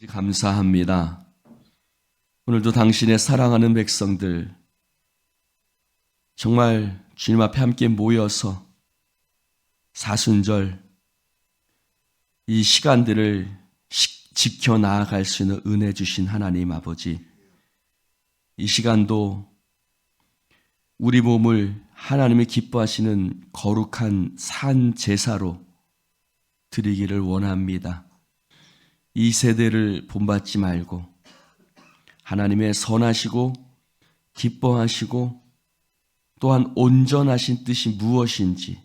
감사합니다. 오늘도 당신의 사랑하는 백성들 정말 주님 앞에 함께 모여서 사순절 이 시간들을 지켜 나아갈 수 있는 은혜 주신 하나님 아버지, 이 시간도 우리 몸을 하나님이 기뻐하시는 거룩한 산 제사로 드리기를 원합니다. 이 세대를 본받지 말고 하나님의 선하시고 기뻐하시고 또한 온전하신 뜻이 무엇인지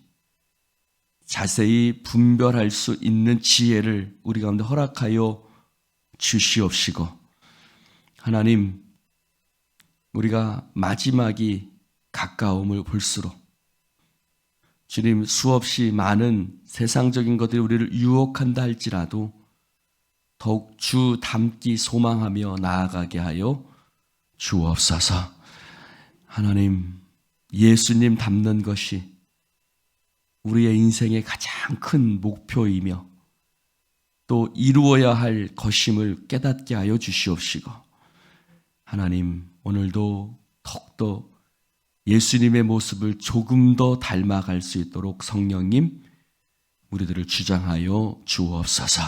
자세히 분별할 수 있는 지혜를 우리 가운데 허락하여 주시옵시고, 하나님, 우리가 마지막이 가까움을 볼수록 주님, 수없이 많은 세상적인 것들이 우리를 유혹한다 할지라도 더욱 주 닮기 소망하며 나아가게 하여 주옵소서. 하나님, 예수님 닮는 것이 우리의 인생의 가장 큰 목표이며 또 이루어야 할 것임을 깨닫게 하여 주시옵시고, 하나님, 오늘도 더욱더 예수님의 모습을 조금 더 닮아갈 수 있도록 성령님, 우리들을 주장하여 주옵소서.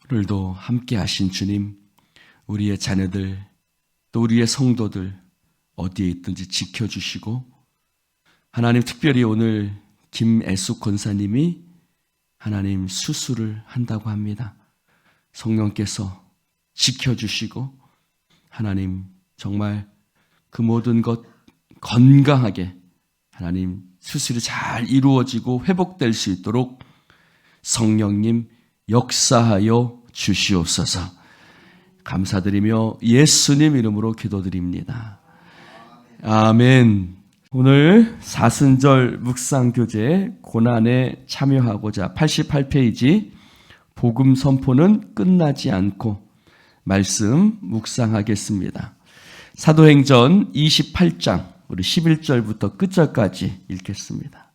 오늘도 함께 하신 주님, 우리의 자녀들 또 우리의 성도들 어디에 있든지 지켜주시고, 하나님, 특별히 오늘 김애숙 권사님이 하나님 수술을 한다고 합니다. 성령께서 지켜주시고 하나님 정말 그 모든 것 건강하게 하나님 수술이 잘 이루어지고 회복될 수 있도록 성령님 역사하여 주시옵소서. 감사드리며 예수님 이름으로 기도드립니다. 아멘. 오늘 사순절 묵상교제 고난에 참여하고자 88페이지 복음 선포는 끝나지 않고 말씀 묵상하겠습니다. 사도행전 28장 우리 11절부터 끝절까지 읽겠습니다.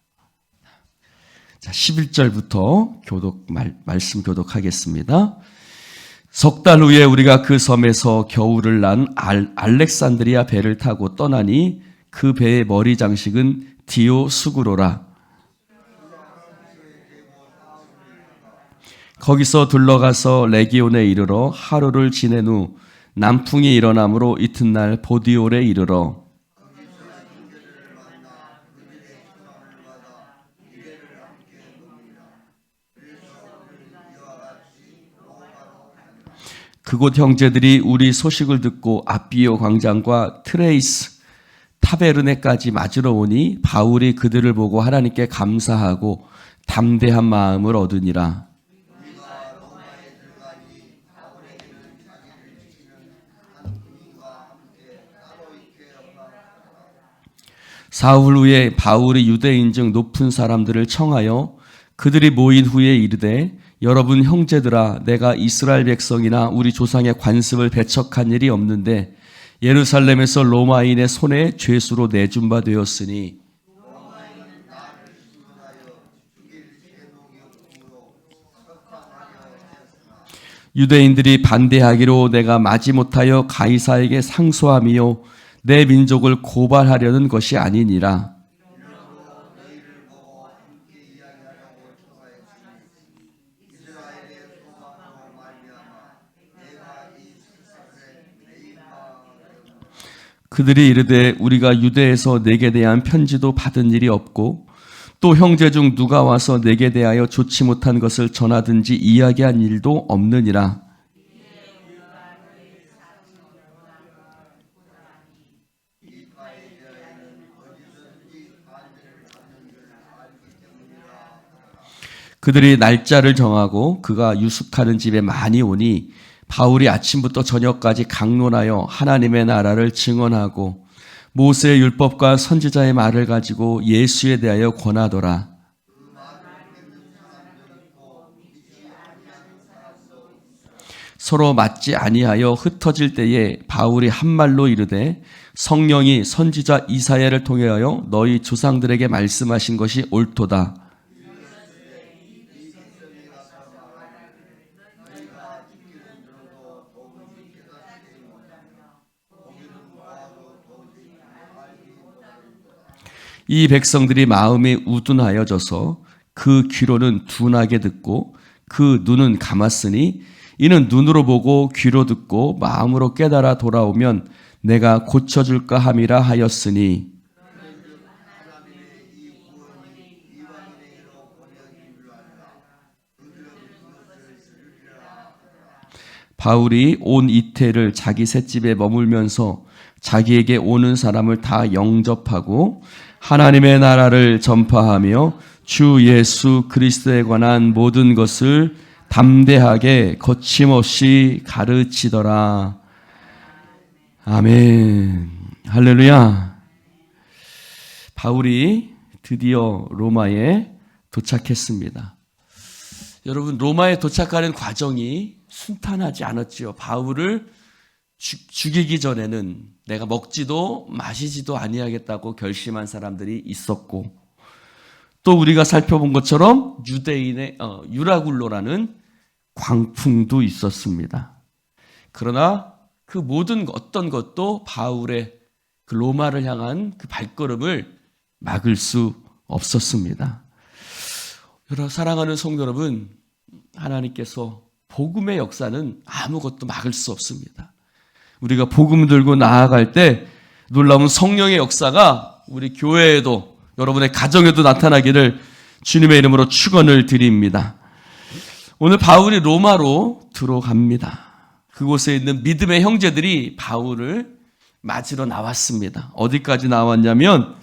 자, 11절부터 말씀 교독하겠습니다. 석 달 후에 우리가 그 섬에서 겨울을 난 알렉산드리아 배를 타고 떠나니 그 배의 머리 장식은 디오수구로라. 거기서 둘러가서 레기온에 이르러 하루를 지낸 후 남풍이 일어나므로 이튿날 보디올에 이르러 그곳 형제들이 우리 소식을 듣고 아비오 광장과 트레이스 타베르네까지 맞으러 오니 바울이 그들을 보고 하나님께 감사하고 담대한 마음을 얻으니라. 사흘 후에 바울이 유대인 중 높은 사람들을 청하여 그들이 모인 후에 이르되, 여러분 형제들아, 내가 이스라엘 백성이나 우리 조상의 관습을 배척한 일이 없는데 예루살렘에서 로마인의 손에 죄수로 내준 바 되었으니 유대인들이 반대하기로 내가 마지못하여 가이사에게 상소함이요 내 민족을 고발하려는 것이 아니니라. 그들이 이르되, 우리가 유대에서 내게 대한 편지도 받은 일이 없고 또 형제 중 누가 와서 내게 대하여 좋지 못한 것을 전하든지 이야기한 일도 없느니라. 그들이 날짜를 정하고 그가 유숙하는 집에 많이 오니 바울이 아침부터 저녁까지 강론하여 하나님의 나라를 증언하고 모세의 율법과 선지자의 말을 가지고 예수에 대하여 권하더라. 서로 맞지 아니하여 흩어질 때에 바울이 한 말로 이르되, 성령이 선지자 이사야를 통하여 너희 조상들에게 말씀하신 것이 옳도다. 이 백성들이 마음이 우둔하여져서 그 귀로는 둔하게 듣고 그 눈은 감았으니 이는 눈으로 보고 귀로 듣고 마음으로 깨달아 돌아오면 내가 고쳐줄까 함이라 하였으니. 바울이 온 이태를 자기 셋집에 머물면서 자기에게 오는 사람을 다 영접하고 하나님의 나라를 전파하며 주 예수 그리스도에 관한 모든 것을 담대하게 거침없이 가르치더라. 아멘. 할렐루야. 바울이 드디어 로마에 도착했습니다. 여러분, 로마에 도착하는 과정이 순탄하지 않았지요. 바울을 죽이기 전에는 내가 먹지도 마시지도 아니하겠다고 결심한 사람들이 있었고, 또 우리가 살펴본 것처럼 유대인의 유라굴로라는 광풍도 있었습니다. 그러나 그 모든 어떤 것도 바울의 그 로마를 향한 그 발걸음을 막을 수 없었습니다. 여러분, 사랑하는 성도 여러분, 하나님께서 복음의 역사는 아무것도 막을 수 없습니다. 우리가 복음 들고 나아갈 때 놀라운 성령의 역사가 우리 교회에도 여러분의 가정에도 나타나기를 주님의 이름으로 축원을 드립니다. 오늘 바울이 로마로 들어갑니다. 그곳에 있는 믿음의 형제들이 바울을 맞으러 나왔습니다. 어디까지 나왔냐면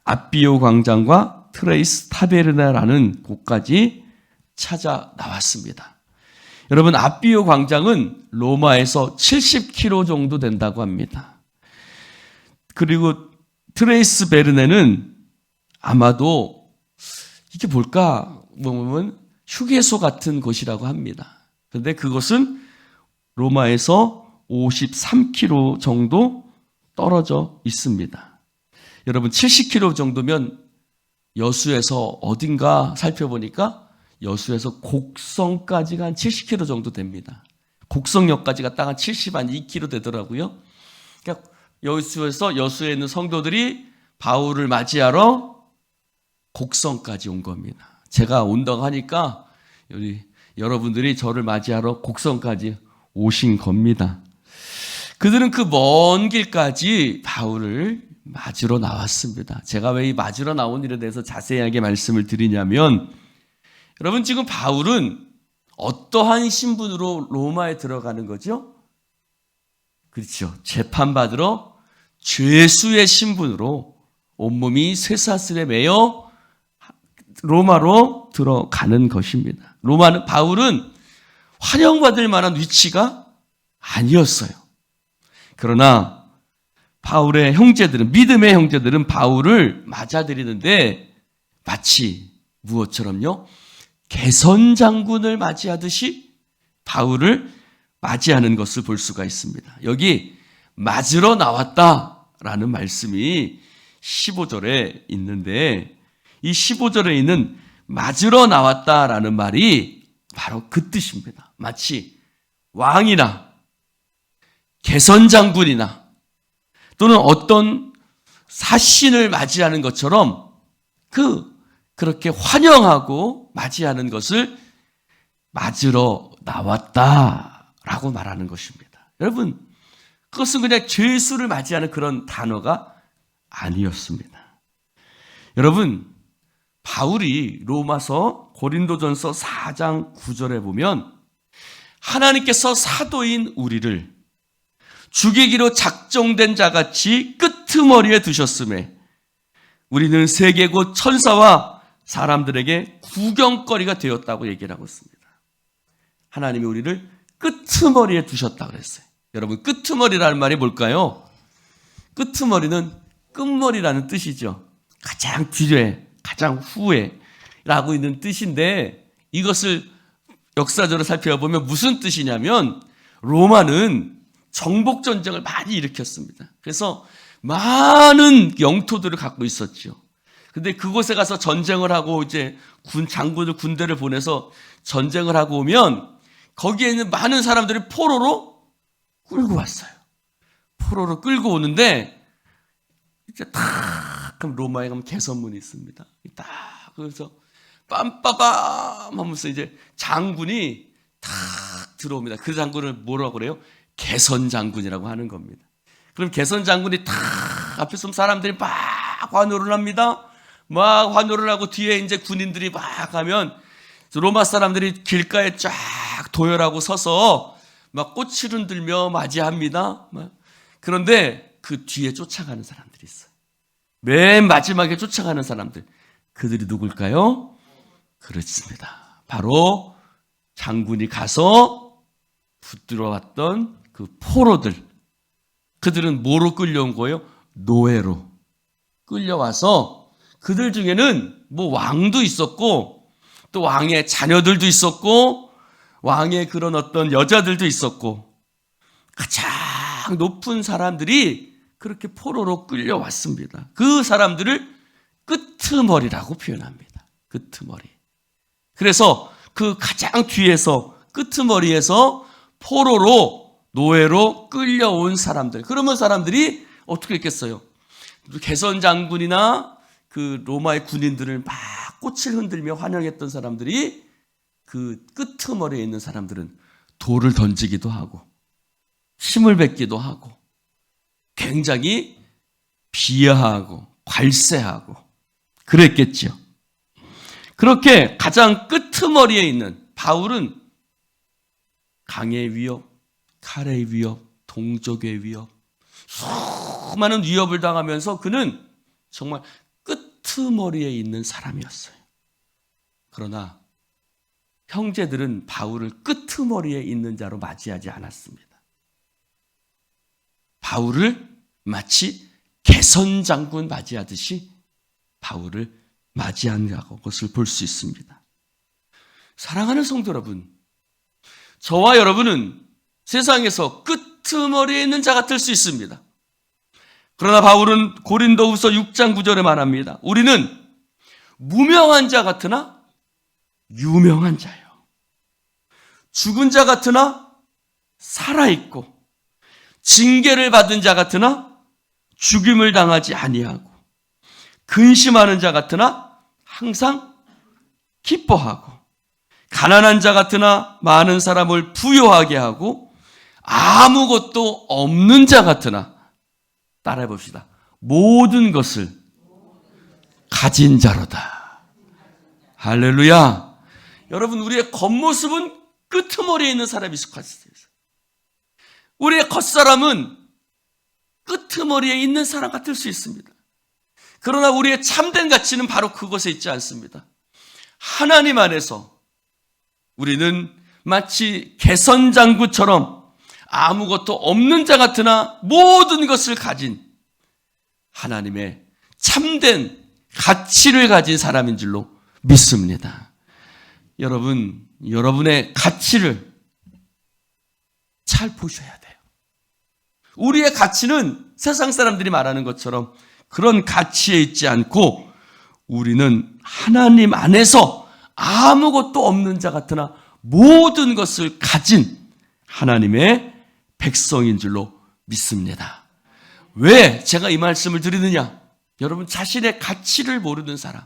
아비오 광장과 트레이스 타베르나라는 곳까지 찾아 나왔습니다. 여러분, 아비오 광장은 로마에서 70km 정도 된다고 합니다. 그리고 트레이스 베르네는 아마도 이게 뭘까 보면 휴게소 같은 곳이라고 합니다. 그런데 그것은 로마에서 53km 정도 떨어져 있습니다. 여러분, 70km 정도면 여수에서 어딘가 살펴보니까 여수에서 곡성까지가 한 70km 정도 됩니다. 곡성역까지가 딱 한 72km 되더라고요. 그러니까 여수에 있는 성도들이 바울을 맞이하러 곡성까지 온 겁니다. 제가 온다고 하니까 여러분들이 저를 맞이하러 곡성까지 오신 겁니다. 그들은 그 먼 길까지 바울을 맞으러 나왔습니다. 제가 왜 이 맞으러 나온 일에 대해서 자세하게 말씀을 드리냐면, 여러분, 지금 바울은 어떠한 신분으로 로마에 들어가는 거죠? 그렇죠. 재판받으러 죄수의 신분으로 온몸이 쇠사슬에 매여 로마로 들어가는 것입니다. 바울은 환영받을 만한 위치가 아니었어요. 그러나 바울의 형제들은, 믿음의 형제들은 바울을 맞아들이는데 마치 무엇처럼요? 개선장군을 맞이하듯이 바울을 맞이하는 것을 볼 수가 있습니다. 여기 맞으러 나왔다라는 말씀이 15절에 있는데, 이 15절에 있는 맞으러 나왔다라는 말이 바로 그 뜻입니다. 마치 왕이나 개선장군이나 또는 어떤 사신을 맞이하는 것처럼 그렇게 환영하고 맞이하는 것을 맞으러 나왔다라고 말하는 것입니다. 여러분, 그것은 그냥 죄수를 맞이하는 그런 단어가 아니었습니다. 여러분, 바울이 로마서 고린도전서 4장 9절에 보면 하나님께서 사도인 우리를 죽이기로 작정된 자같이 끄트머리에 두셨음에 우리는 세계 곧 천사와 사람들에게 구경거리가 되었다고 얘기를 하고 있습니다. 하나님이 우리를 끄트머리에 두셨다고 그랬어요. 여러분, 끄트머리라는 말이 뭘까요? 끄트머리는 끝머리라는 뜻이죠. 가장 뒤에, 가장 후에 라고 있는 뜻인데, 이것을 역사적으로 살펴보면 무슨 뜻이냐면, 로마는 정복전쟁을 많이 일으켰습니다. 그래서 많은 영토들을 갖고 있었죠. 근데 그곳에 가서 전쟁을 하고 이제 군대를 보내서 전쟁을 하고 오면 거기에 있는 많은 사람들이 포로로 끌고 왔어요. 포로로 끌고 오는데 이제 다 하면 로마에 가면 개선문이 있습니다. 딱 그래서 빰빠밤 하면서 이제 장군이 탁 들어옵니다. 그 장군을 뭐라고 그래요? 개선 장군이라고 하는 겁니다. 그럼 개선 장군이 탁 앞에 서면 사람들이 막 환호를 합니다. 막 환호를 하고 뒤에 이제 군인들이 막 가면 로마 사람들이 길가에 쫙 도열하고 서서 막 꽃을 흔들며 맞이합니다. 그런데 그 뒤에 쫓아가는 사람들이 있어요. 맨 마지막에 쫓아가는 사람들. 그들이 누굴까요? 그렇습니다. 바로 장군이 가서 붙들어 왔던 그 포로들. 그들은 뭐로 끌려온 거예요? 노예로 끌려와서 그들 중에는 뭐 왕도 있었고 또 왕의 자녀들도 있었고 왕의 그런 어떤 여자들도 있었고 가장 높은 사람들이 그렇게 포로로 끌려왔습니다. 그 사람들을 끄트머리라고 표현합니다. 끄트머리. 그래서 그 가장 뒤에서 끄트머리에서 포로로 노예로 끌려온 사람들. 그러면 사람들이 어떻게 했겠어요? 개선 장군이나 그 로마의 군인들을 막 꽃을 흔들며 환영했던 사람들이 그 끄트머리에 있는 사람들은 돌을 던지기도 하고 침을 뱉기도 하고 굉장히 비하하고 괄세하고 그랬겠죠. 그렇게 가장 끄트머리에 있는 바울은 강의 위협, 칼의 위협, 동족의 위협, 수많은 위협을 당하면서 그는 정말 끄트머리에 있는 사람이었어요. 그러나 형제들은 바울을 끄트머리에 있는 자로 맞이하지 않았습니다. 바울을 마치 개선 장군 맞이하듯이 바울을 맞이한 것을 볼 수 있습니다. 사랑하는 성도 여러분, 저와 여러분은 세상에서 끄트머리에 있는 자 같을 수 있습니다. 그러나 바울은 고린도후서 6장 9절에 말합니다. 우리는 무명한 자 같으나 유명한 자요. 죽은 자 같으나 살아있고 징계를 받은 자 같으나 죽임을 당하지 아니하고 근심하는 자 같으나 항상 기뻐하고 가난한 자 같으나 많은 사람을 부요하게 하고 아무것도 없는 자 같으나 따라해 봅시다. 모든 것을 가진 자로다. 할렐루야. 여러분, 우리의 겉모습은 끄트머리에 있는 사람이 있을 수 있어요. 우리의 겉사람은 끄트머리에 있는 사람 같을 수 있습니다. 그러나 우리의 참된 가치는 바로 그것에 있지 않습니다. 하나님 안에서 우리는 마치 개선장구처럼 아무것도 없는 자 같으나 모든 것을 가진 하나님의 참된 가치를 가진 사람인 줄로 믿습니다. 여러분, 여러분의 가치를 잘 보셔야 돼요. 우리의 가치는 세상 사람들이 말하는 것처럼 그런 가치에 있지 않고 우리는 하나님 안에서 아무것도 없는 자 같으나 모든 것을 가진 하나님의 백성인 줄로 믿습니다. 왜 제가 이 말씀을 드리느냐? 여러분, 자신의 가치를 모르는 사람,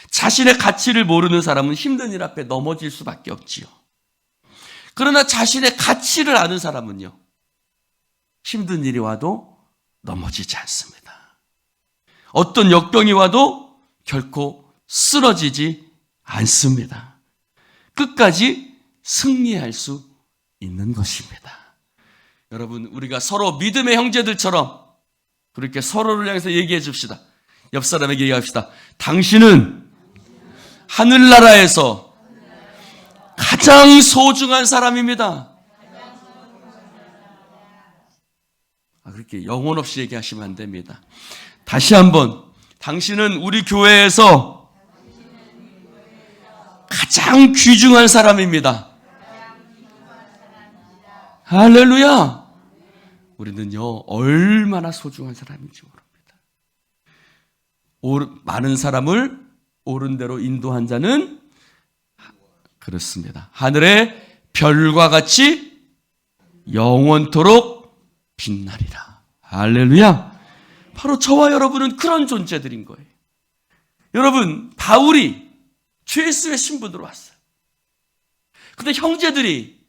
자신의 가치를 모르는 사람은 힘든 일 앞에 넘어질 수밖에 없지요. 그러나 자신의 가치를 아는 사람은요, 힘든 일이 와도 넘어지지 않습니다. 어떤 역경이 와도 결코 쓰러지지 않습니다. 끝까지 승리할 수 있는 것입니다. 여러분, 우리가 서로 믿음의 형제들처럼 그렇게 서로를 향해서 얘기해 줍시다. 옆 사람에게 얘기합시다. 당신은 하늘나라에서 가장 소중한 사람입니다. 그렇게 영혼 없이 얘기하시면 안 됩니다. 다시 한번, 당신은 우리 교회에서 가장 귀중한 사람입니다. 할렐루야! 우리는요, 얼마나 소중한 사람인지 모릅니다. 많은 사람을 옳은 대로 인도한 자는 그렇습니다. 하늘의 별과 같이 영원토록 빛나리라. 할렐루야! 바로 저와 여러분은 그런 존재들인 거예요. 여러분, 바울이 주 예수의 신분으로 왔어요. 근데 형제들이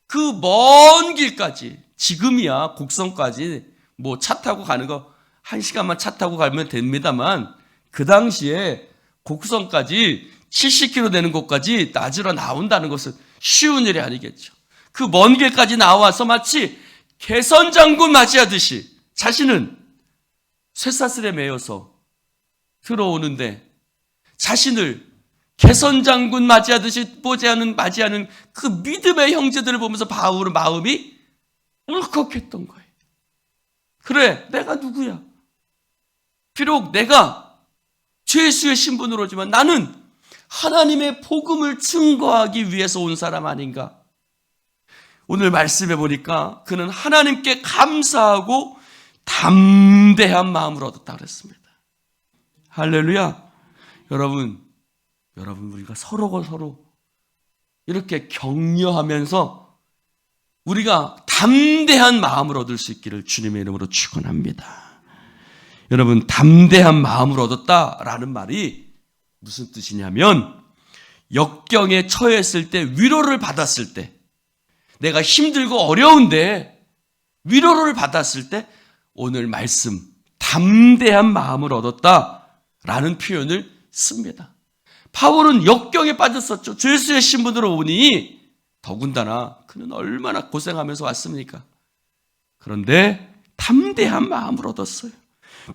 그 먼 길까지, 지금이야 곡성까지 뭐 차 타고 가는 거 1시간만 차 타고 가면 됩니다만, 그 당시에 곡성까지 70km 되는 곳까지 낮으러 나온다는 것은 쉬운 일이 아니겠죠. 그 먼 길까지 나와서 마치 개선장군 맞이하듯이 자신은 쇠사슬에 매여서 들어오는데, 자신을 개선장군 맞이하듯이 맞이하는 그 믿음의 형제들을 보면서 바울의 마음이 울컥했던 거예요. 그래, 내가 누구야? 비록 내가 주 예수의 신분으로지만 나는 하나님의 복음을 증거하기 위해서 온 사람 아닌가? 오늘 말씀해 보니까 그는 하나님께 감사하고 담대한 마음을 얻었다고 그랬습니다. 할렐루야. 여러분 우리가 서로 이렇게 격려하면서 우리가 담대한 마음을 얻을 수 있기를 주님의 이름으로 축원합니다. 여러분, 담대한 마음을 얻었다라는 말이 무슨 뜻이냐면, 역경에 처했을 때, 위로를 받았을 때, 내가 힘들고 어려운데 위로를 받았을 때 오늘 말씀 담대한 마음을 얻었다라는 표현을 씁니다. 바울은 역경에 빠졌었죠. 주 예수의 신분으로 오니 더군다나 그는 얼마나 고생하면서 왔습니까? 그런데 담대한 마음을 얻었어요.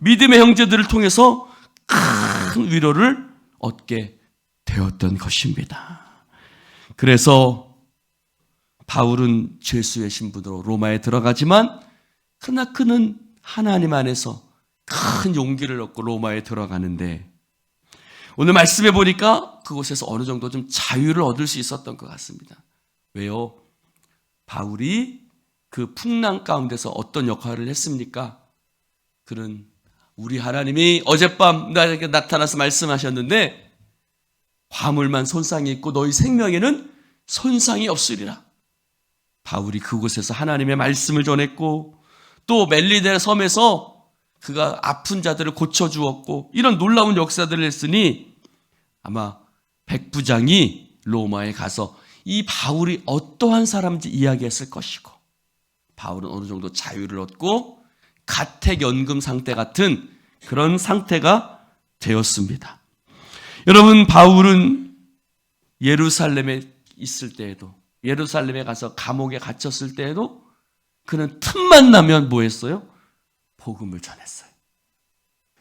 믿음의 형제들을 통해서 큰 위로를 얻게 되었던 것입니다. 그래서 바울은 주 예수의 신분으로 로마에 들어가지만, 그러나 그는 하나님 안에서 큰 용기를 얻고 로마에 들어가는데, 오늘 말씀해 보니까 그곳에서 어느 정도 좀 자유를 얻을 수 있었던 것 같습니다. 왜요? 바울이 그 풍랑 가운데서 어떤 역할을 했습니까? 그는 우리 하나님이 어젯밤 나에게 나타나서 말씀하셨는데, 화물만 손상이 있고 너희 생명에는 손상이 없으리라. 바울이 그곳에서 하나님의 말씀을 전했고, 또 멜리데 섬에서 그가 아픈 자들을 고쳐주었고, 이런 놀라운 역사들을 했으니 아마 백부장이 로마에 가서 이 바울이 어떠한 사람인지 이야기했을 것이고, 바울은 어느 정도 자유를 얻고 가택연금 상태 같은 그런 상태가 되었습니다. 여러분, 바울은 예루살렘에 있을 때에도, 예루살렘에 가서 감옥에 갇혔을 때에도 그는 틈만 나면 뭐 했어요? 복음을 전했어요.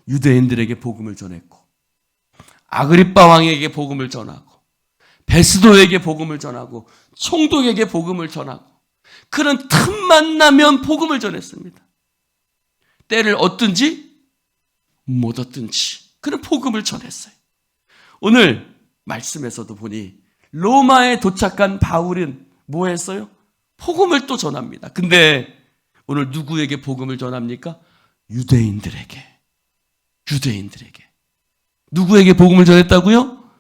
유대인들에게 복음을 전했고, 아그리빠 왕에게 복음을 전하고, 베스도에게 복음을 전하고, 총독에게 복음을 전하고, 그는 틈만 나면 복음을 전했습니다. 때를 얻든지 못 얻든지 그는 복음을 전했어요. 오늘 말씀에서도 보니 로마에 도착한 바울은 뭐 했어요? 복음을 또 전합니다. 근데 오늘 누구에게 복음을 전합니까? 유대인들에게. 누구에게 복음을 전했다고요?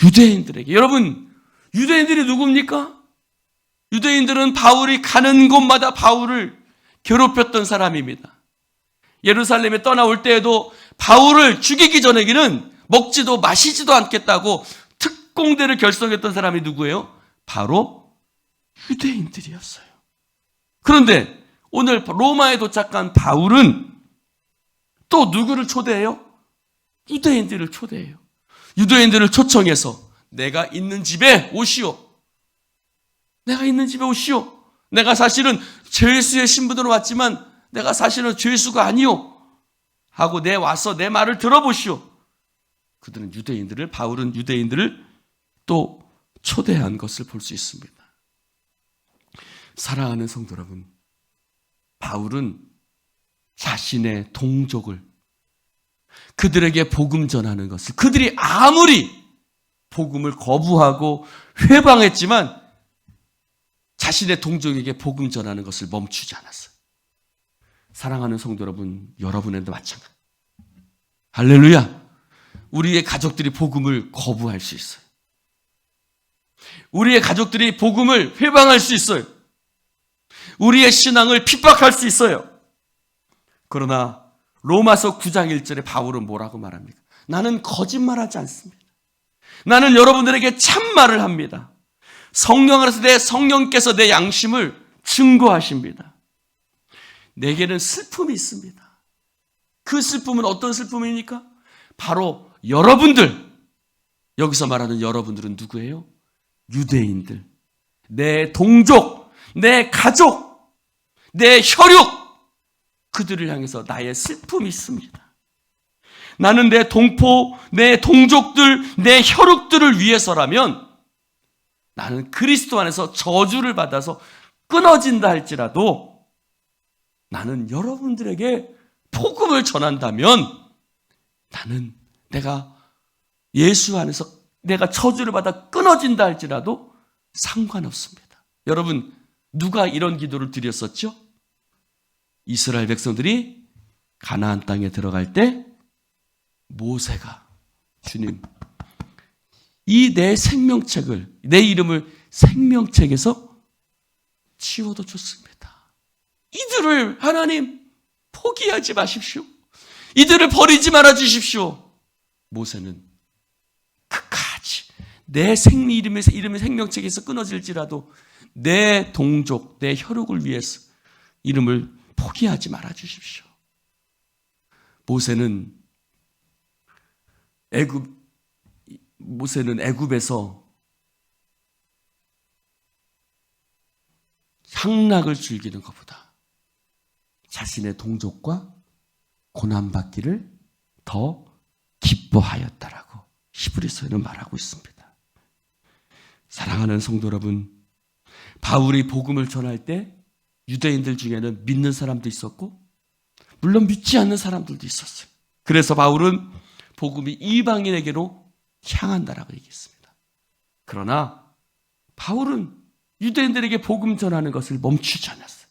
유대인들에게. 여러분, 유대인들이 누굽니까? 유대인들은 바울이 가는 곳마다 바울을 괴롭혔던 사람입니다. 예루살렘에 떠나올 때에도 바울을 죽이기 전에는 먹지도 마시지도 않겠다고 특공대를 결성했던 사람이 누구예요? 바로 유대인들이었어요. 그런데 오늘 로마에 도착한 바울은 또 누구를 초대해요? 유대인들을 초대해요. 유대인들을 초청해서 내가 있는 집에 오시오. 내가 사실은 죄수의 신분으로 왔지만 내가 사실은 죄수가 아니오. 하고 와서 내 말을 들어보시오. 그들은 바울은 유대인들을 또 초대한 것을 볼 수 있습니다. 사랑하는 성도 여러분, 바울은 자신의 동족을, 그들에게 복음 전하는 것을, 그들이 아무리 복음을 거부하고 회방했지만 자신의 동족에게 복음 전하는 것을 멈추지 않았어요. 사랑하는 성도 여러분, 여러분에도 마찬가지. 할렐루야. 우리의 가족들이 복음을 거부할 수 있어요. 우리의 가족들이 복음을 회방할 수 있어요. 우리의 신앙을 핍박할 수 있어요. 그러나 로마서 9장 1절에 바울은 뭐라고 말합니까? 나는 거짓말하지 않습니다. 나는 여러분들에게 참말을 합니다. 성령 안에서 성령께서 내 양심을 증거하십니다. 내게는 슬픔이 있습니다. 그 슬픔은 어떤 슬픔입니까? 바로 여러분들, 여기서 말하는 여러분들은 누구예요? 유대인들, 내 동족, 내 가족, 내 혈육, 그들을 향해서 나의 슬픔이 있습니다. 나는 내 동포, 내 동족들, 내 혈육들을 위해서라면 나는 그리스도 안에서 저주를 받아서 끊어진다 할지라도 나는 여러분들에게 복음을 전한다면 나는 내가 예수 안에서 내가 저주를 받아 끊어진다 할지라도 상관없습니다. 여러분, 누가 이런 기도를 드렸었죠? 이스라엘 백성들이 가나안 땅에 들어갈 때 모세가 주님, 이 내 생명책을, 내 이름을 생명책에서 지워도 좋습니다. 이들을 하나님 포기하지 마십시오. 이들을 버리지 말아 주십시오. 모세는 끝까지 내 이름의 생명책에서 끊어질지라도 내 동족, 내 혈육을 위해서 이름을 포기하지 말아 주십시오. 모세는 애굽에서 향락을 즐기는 것보다 자신의 동족과 고난받기를 더 기뻐하였다라고 히브리서에는 말하고 있습니다. 사랑하는 성도 여러분, 바울이 복음을 전할 때 유대인들 중에는 믿는 사람도 있었고 물론 믿지 않는 사람들도 있었어요. 그래서 바울은 복음이 이방인에게로 향한다라고 얘기했습니다. 그러나 바울은 유대인들에게 복음 전하는 것을 멈추지 않았어요.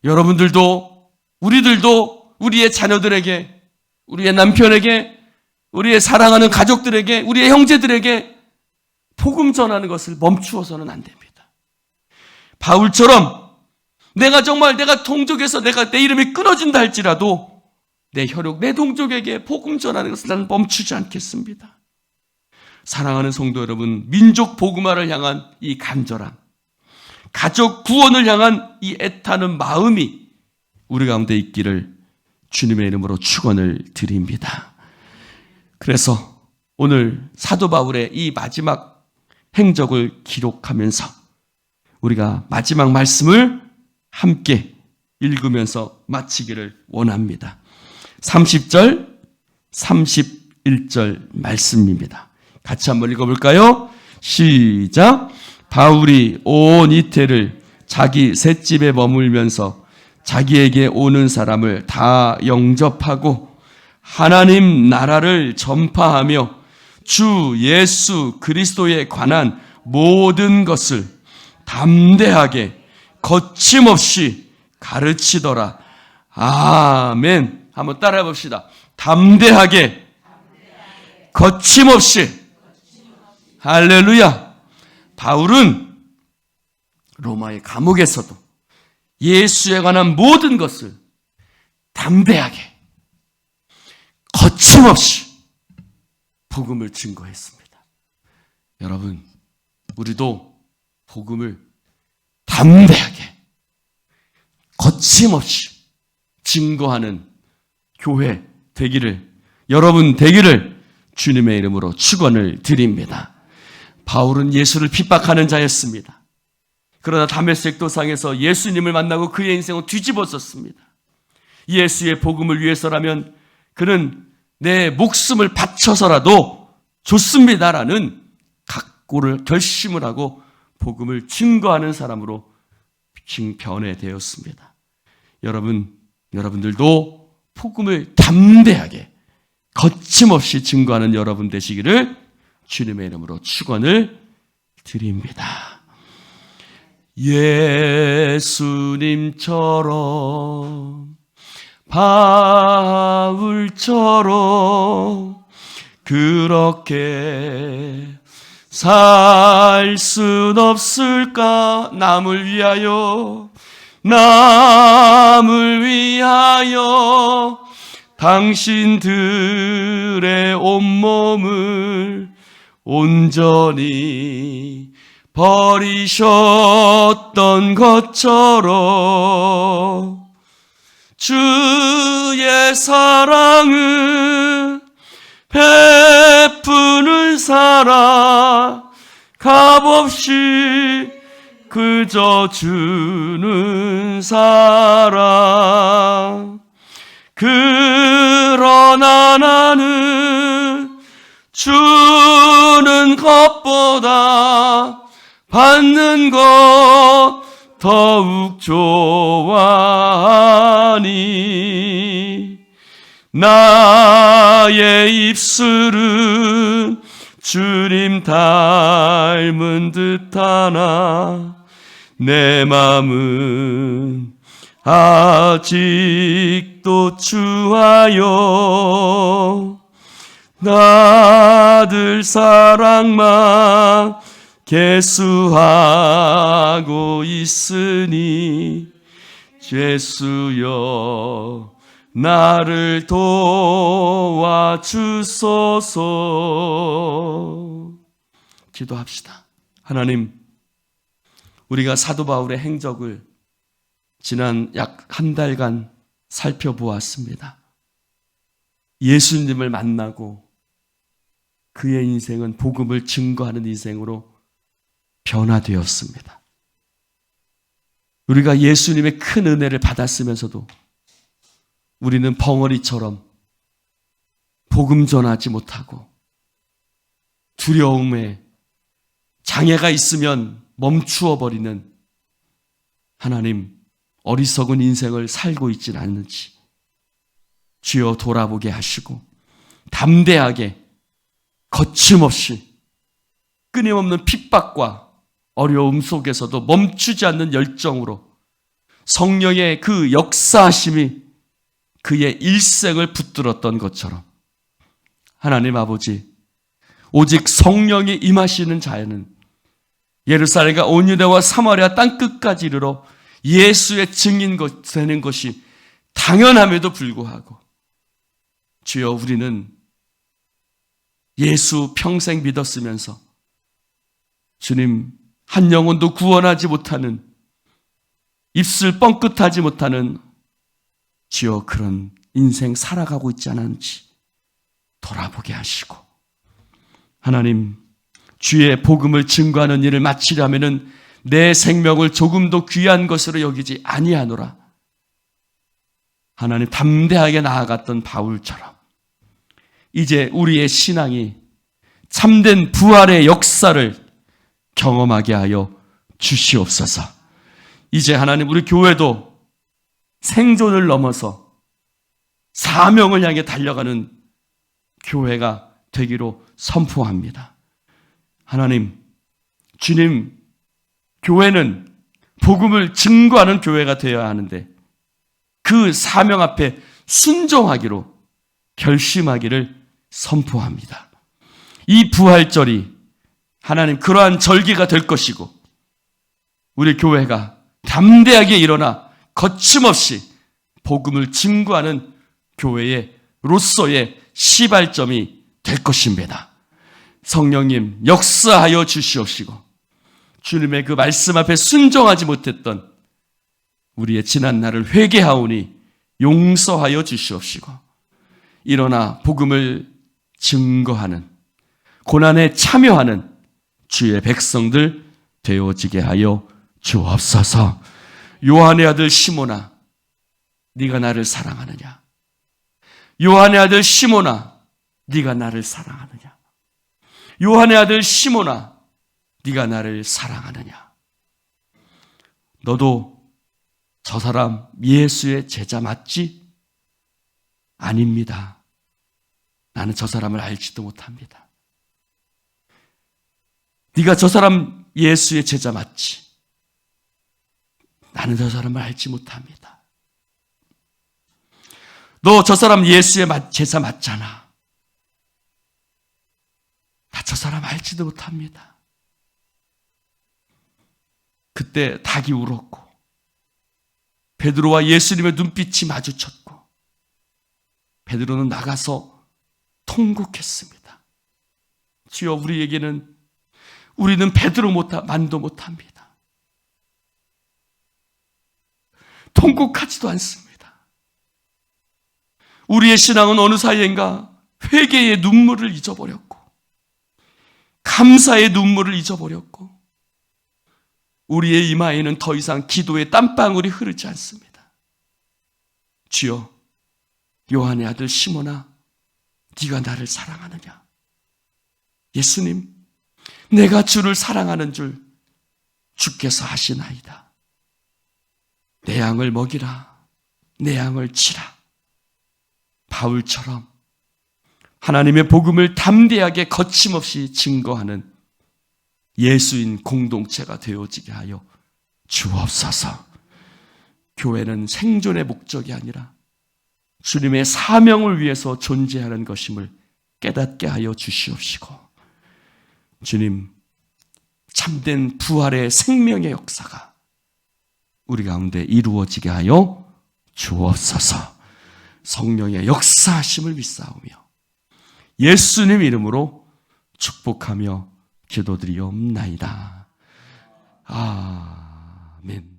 여러분들도 우리들도 우리의 자녀들에게, 우리의 남편에게, 우리의 사랑하는 가족들에게, 우리의 형제들에게 복음 전하는 것을 멈추어서는 안 됩니다. 바울처럼 내가 동족에서 내 이름이 끊어진다 할지라도 내 혈육, 내 동족에게 복음 전하는 것을 나는 멈추지 않겠습니다. 사랑하는 성도 여러분, 민족 복음화를 향한 이 간절함, 가족 구원을 향한 이 애타는 마음이 우리 가운데 있기를 주님의 이름으로 축원을 드립니다. 그래서 오늘 사도 바울의 이 마지막 행적을 기록하면서 우리가 마지막 말씀을 함께 읽으면서 마치기를 원합니다. 30절, 31절 말씀입니다. 같이 한번 읽어볼까요? 시작. 바울이 온 이태를 자기 셋집에 머물면서 자기에게 오는 사람을 다 영접하고 하나님 나라를 전파하며 주 예수 그리스도에 관한 모든 것을 담대하게 거침없이 가르치더라. 아멘. 한번 따라해 봅시다. 담대하게 거침없이. 할렐루야. 바울은 로마의 감옥에서도 예수에 관한 모든 것을 담대하게 거침없이 복음을 증거했습니다. 여러분, 우리도 복음을 담대하게 거침없이 증거하는 교회 되기를, 여러분 되기를 주님의 이름으로 축원을 드립니다. 바울은 예수를 핍박하는 자였습니다. 그러나 다메섹 도상에서 예수님을 만나고 그의 인생은 뒤집어졌습니다. 예수의 복음을 위해서라면 그는 내 목숨을 바쳐서라도 좋습니다라는 각고를 결심을 하고 복음을 증거하는 사람으로 변해되었습니다. 여러분들도 복음을 담대하게 거침없이 증거하는 여러분 되시기를 주님의 이름으로 축원을 드립니다. 예수님처럼 바울처럼 그렇게 살 순 없을까? 남을 위하여 남을 위하여 당신들의 온몸을 온전히 버리셨던 것처럼 주의 사랑은 베푸는 사랑 값없이 그저 주는 사랑. 그러나 나는 주는 것보다 받는 것 더욱 좋아하니 나의 입술은 주님 닮은 듯하나 내 맘은 아직도 주하여 나들 사랑만 계수하고 있으니 예수여 나를 도와주소서. 기도합시다. 하나님, 우리가 사도 바울의 행적을 지난 약 한 달간 살펴보았습니다. 예수님을 만나고 그의 인생은 복음을 증거하는 인생으로 변화되었습니다. 우리가 예수님의 큰 은혜를 받았으면서도 우리는 벙어리처럼 복음 전하지 못하고 두려움에 장애가 있으면 멈추어 버리는 하나님, 어리석은 인생을 살고 있진 않는지 주여 돌아보게 하시고 담대하게 거침없이 끊임없는 핍박과 어려움 속에서도 멈추지 않는 열정으로 성령의 그 역사하심이 그의 일생을 붙들었던 것처럼 하나님 아버지, 오직 성령이 임하시는 자에는 예루살렘과 온 유대와 사마리아 땅끝까지 이르러 예수의 증인 되는 것이 당연함에도 불구하고 주여 우리는 예수 평생 믿었으면서 주님 한 영혼도 구원하지 못하는, 입술 뻥끗하지 못하는 주여 그런 인생 살아가고 있지 않은지 돌아보게 하시고 하나님, 주의 복음을 증거하는 일을 마치려면은 내 생명을 조금도 귀한 것으로 여기지 아니하노라. 하나님, 담대하게 나아갔던 바울처럼 이제 우리의 신앙이 참된 부활의 역사를 경험하게 하여 주시옵소서. 이제 하나님, 우리 교회도 생존을 넘어서 사명을 향해 달려가는 교회가 되기로 선포합니다. 하나님, 주님, 교회는 복음을 증거하는 교회가 되어야 하는데 그 사명 앞에 순종하기로 결심하기를 선포합니다. 이 부활절이 하나님 그러한 절기가 될 것이고 우리 교회가 담대하게 일어나 거침없이 복음을 증거하는 교회의 로서의 시발점이 될 것입니다. 성령님 역사하여 주시옵시고 주님의 그 말씀 앞에 순종하지 못했던 우리의 지난 날을 회개하오니 용서하여 주시옵시고 일어나 복음을 증거하는, 고난에 참여하는 주의 백성들 되어지게 하여 주옵소서. 요한의 아들 시몬아, 네가 나를 사랑하느냐? 요한의 아들 시몬아, 네가 나를 사랑하느냐? 요한의 아들 시몬아, 네가 나를 사랑하느냐? 너도 저 사람 예수의 제자 맞지? 아닙니다. 나는 저 사람을 알지도 못합니다. 네가 저 사람 예수의 제자 맞지? 나는 저 사람을 알지 못합니다. 너 저 사람 예수의 제자 맞잖아. 나 저 사람 알지도 못합니다. 그때 닭이 울었고 베드로와 예수님의 눈빛이 마주쳤고 베드로는 나가서 통곡했습니다. 주여, 우리는 만도 못합니다. 통곡하지도 않습니다. 우리의 신앙은 어느 사이인가 회개의 눈물을 잊어버렸고 감사의 눈물을 잊어버렸고 우리의 이마에는 더 이상 기도의 땀방울이 흐르지 않습니다. 주여, 요한의 아들 시몬아, 네가 나를 사랑하느냐? 예수님, 내가 주를 사랑하는 줄 주께서 아시나이다. 내 양을 먹이라, 내 양을 치라. 바울처럼 하나님의 복음을 담대하게 거침없이 증거하는 예수인 공동체가 되어지게 하여 주옵소서. 교회는 생존의 목적이 아니라 주님의 사명을 위해서 존재하는 것임을 깨닫게 하여 주시옵시고, 주님, 참된 부활의 생명의 역사가 우리 가운데 이루어지게 하여 주옵소서. 성령의 역사하심을 믿사오며 예수님 이름으로 축복하며 기도드리옵나이다. 아멘.